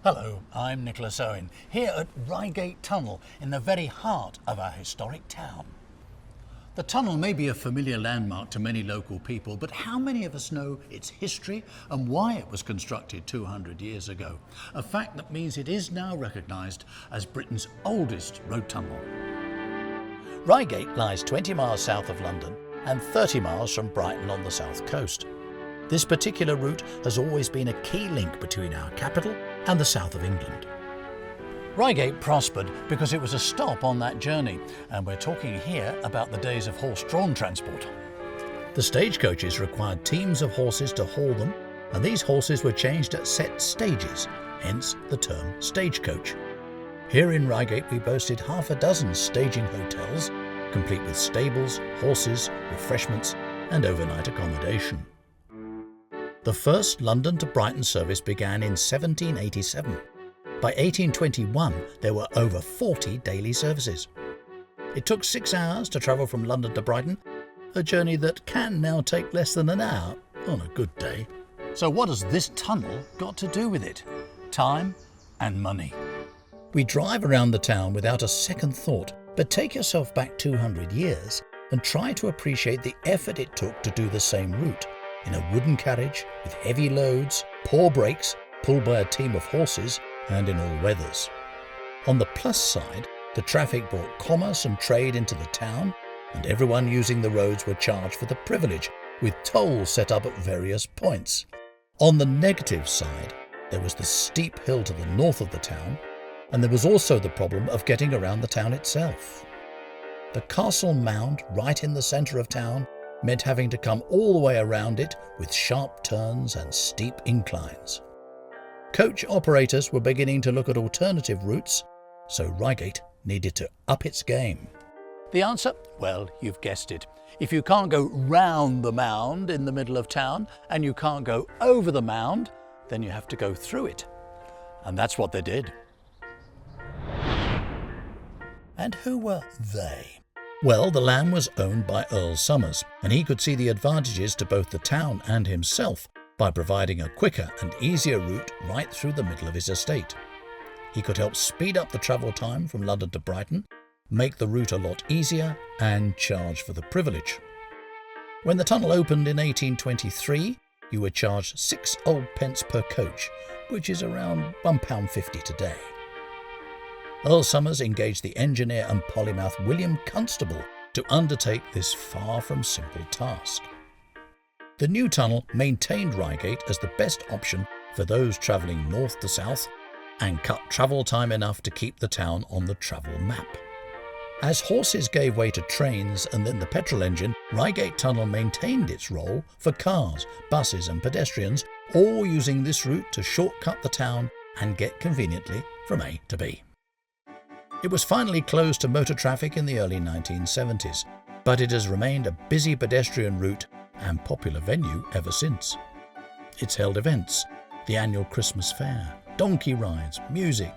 Hello, I'm Nicholas Owen, here at Reigate Tunnel in the very heart of our historic town. The tunnel may be a familiar landmark to many local people, but how many of us know its history and why it was constructed 200 years ago? A fact that means it is now recognised as Britain's oldest road tunnel. Reigate lies 20 miles south of London and 30 miles from Brighton on the south coast. This particular route has always been a key link between our capital and the south of England. Reigate prospered because it was a stop on that journey, and we're talking here about the days of horse-drawn transport. The stagecoaches required teams of horses to haul them, and these horses were changed at set stages, hence the term stagecoach. Here in Reigate we boasted half a dozen staging hotels, complete with stables, horses, refreshments and overnight accommodation. The first London to Brighton service began in 1787. By 1821, there were over 40 daily services. It took 6 hours to travel from London to Brighton, a journey that can now take less than an hour on a good day. So what has this tunnel got to do with it? Time and money. We drive around the town without a second thought, but take yourself back 200 years and try to appreciate the effort it took to do the same route. In a wooden carriage, with heavy loads, poor brakes, pulled by a team of horses, and in all weathers. On the plus side, the traffic brought commerce and trade into the town, and everyone using the roads were charged for the privilege, with tolls set up at various points. On the negative side, there was the steep hill to the north of the town, and there was also the problem of getting around the town itself. The castle mound, right in the centre of town, meant having to come all the way around it with sharp turns and steep inclines. Coach operators were beginning to look at alternative routes, so Reigate needed to up its game. The answer? Well, you've guessed it. If you can't go round the mound in the middle of town and you can't go over the mound, then you have to go through it. And that's what they did. And who were they? Well, the land was owned by Earl Somers, and he could see the advantages to both the town and himself by providing a quicker and easier route right through the middle of his estate. He could help speed up the travel time from London to Brighton, make the route a lot easier, and charge for the privilege. When the tunnel opened in 1823, you were charged 6 old pence per coach, which is around £1.50 today. Earl Somers engaged the engineer and polymath William Constable to undertake this far from simple task. The new tunnel maintained Reigate as the best option for those travelling north to south and cut travel time enough to keep the town on the travel map. As horses gave way to trains and then the petrol engine, Reigate Tunnel maintained its role for cars, buses and pedestrians, all using this route to shortcut the town and get conveniently from A to B. It was finally closed to motor traffic in the early 1970s, but it has remained a busy pedestrian route and popular venue ever since. It's held events, the annual Christmas fair, donkey rides, music,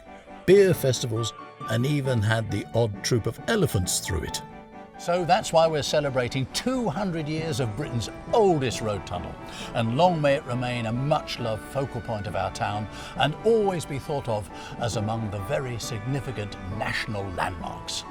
beer festivals, and even had the odd troop of elephants through it. So that's why we're celebrating 200 years of Britain's oldest road tunnel, and long may it remain a much-loved focal point of our town and always be thought of as among the very significant national landmarks.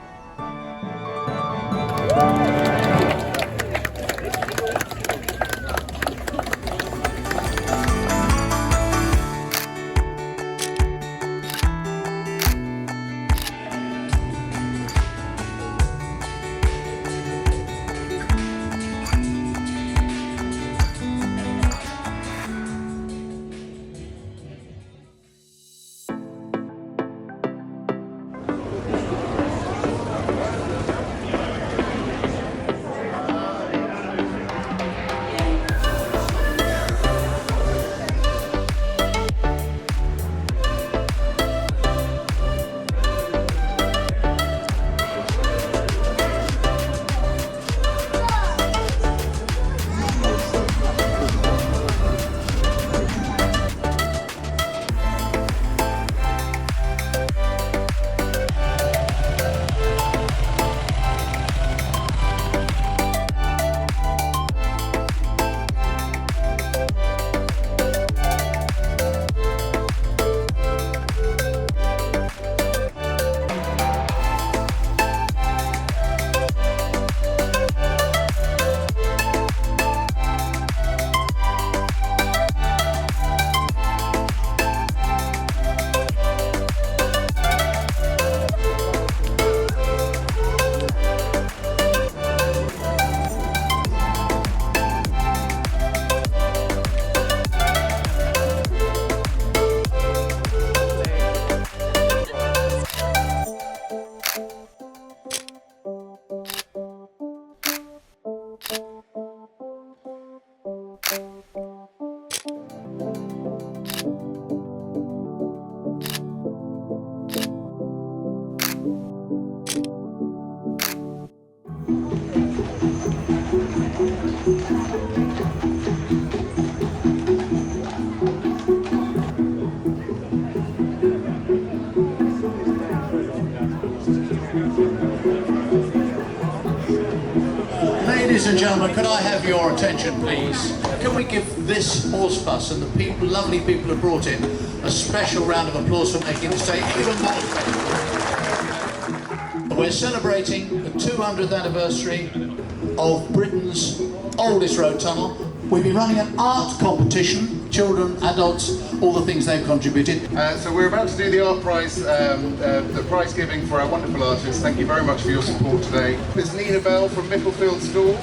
Ladies and gentlemen, could I have your attention, please? Can we give this horse bus and the people, lovely people who brought it, a special round of applause for making this day even more special? We're celebrating the 200th anniversary of Britain's oldest road tunnel. We've been running an art competition, children, adults, all the things they've contributed. So we're about to do the art prize, the prize giving for our wonderful artists. Thank you very much for your support today. There's Nina Bell from Micklefield School.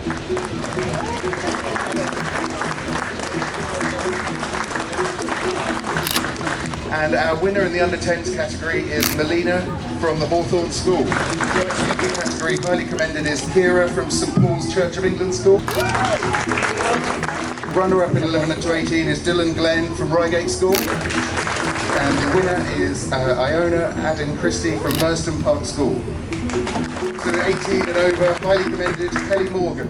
And our winner in the under-10s category is Melina from the Hawthorne School. The under-10 category, highly commended, is Kira from St Paul's Church of England School. Runner-up in 11 to 18 is Dylan Glenn from Reigate School. And the winner is Iona Adin Christie from Merston Park School. So 18 and over, highly commended, Kelly Morgan.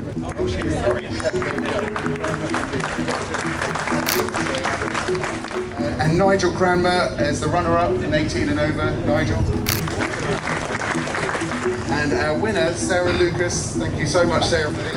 And Nigel Cranmer is the runner-up in 18 and over, Nigel. And our winner, Sarah Lucas. Thank you so much, Sarah, for the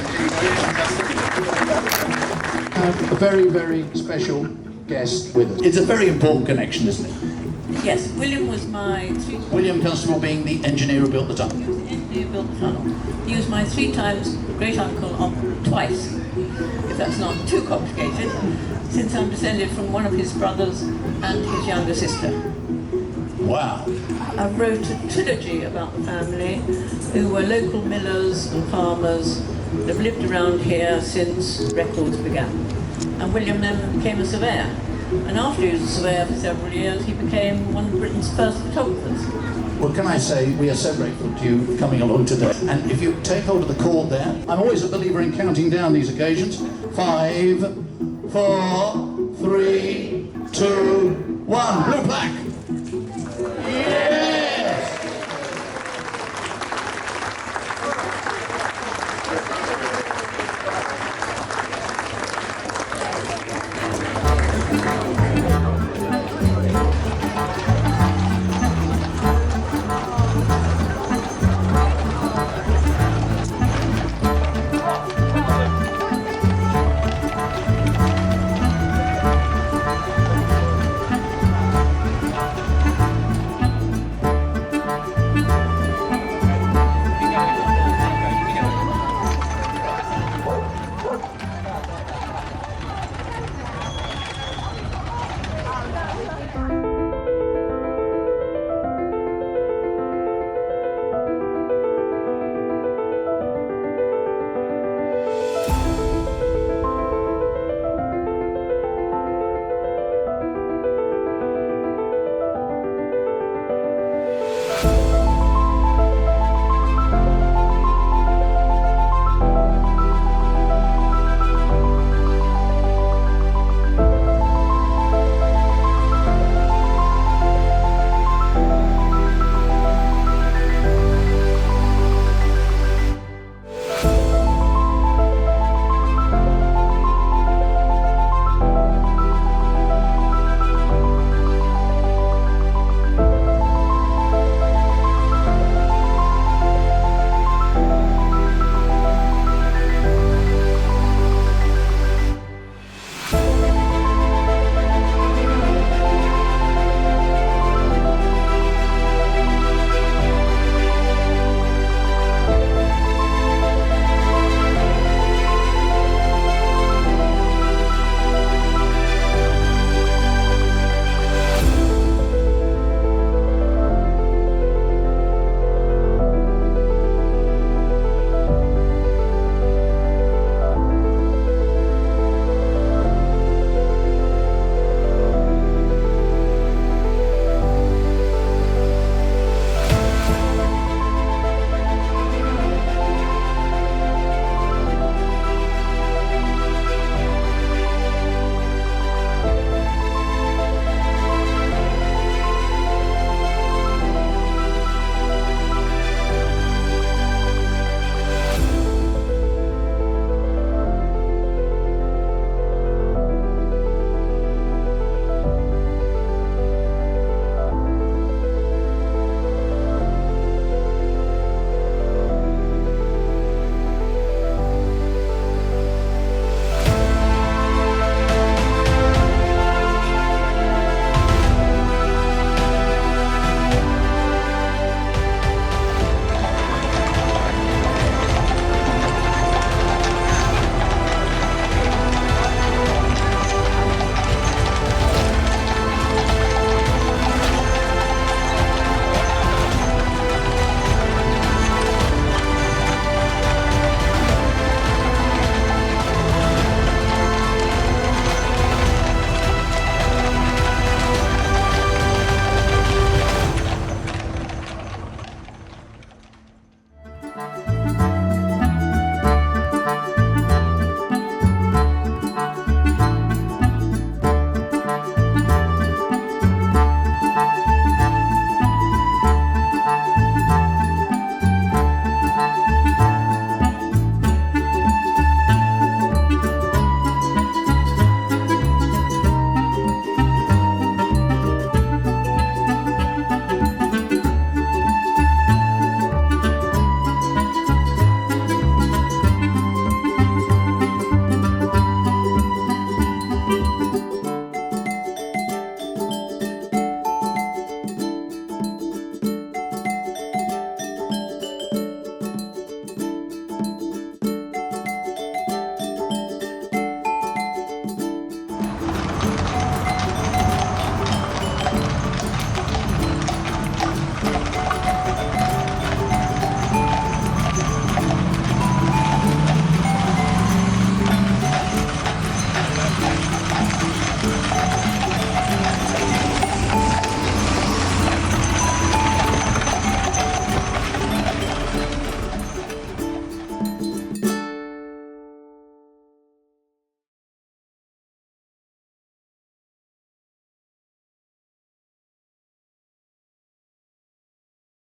A very, very special guest with us. It's a very important connection, isn't it? Yes, William was my William Constable being the engineer who built the tunnel. He was the engineer who built the tunnel. He was my 3 times great uncle twice, if that's not too complicated, since I'm descended from one of his brothers and his younger sister. Wow. I wrote a trilogy about the family, who were local millers and farmers that have lived around here since records began. And William then became a surveyor. And after he was a surveyor for several years, he became one of Britain's first photographers. Well, can I say, we are so grateful to you coming along today. And if you take hold of the cord there, I'm always a believer in counting down these occasions. 5, 4, 3, 2, 1. Blue plaque.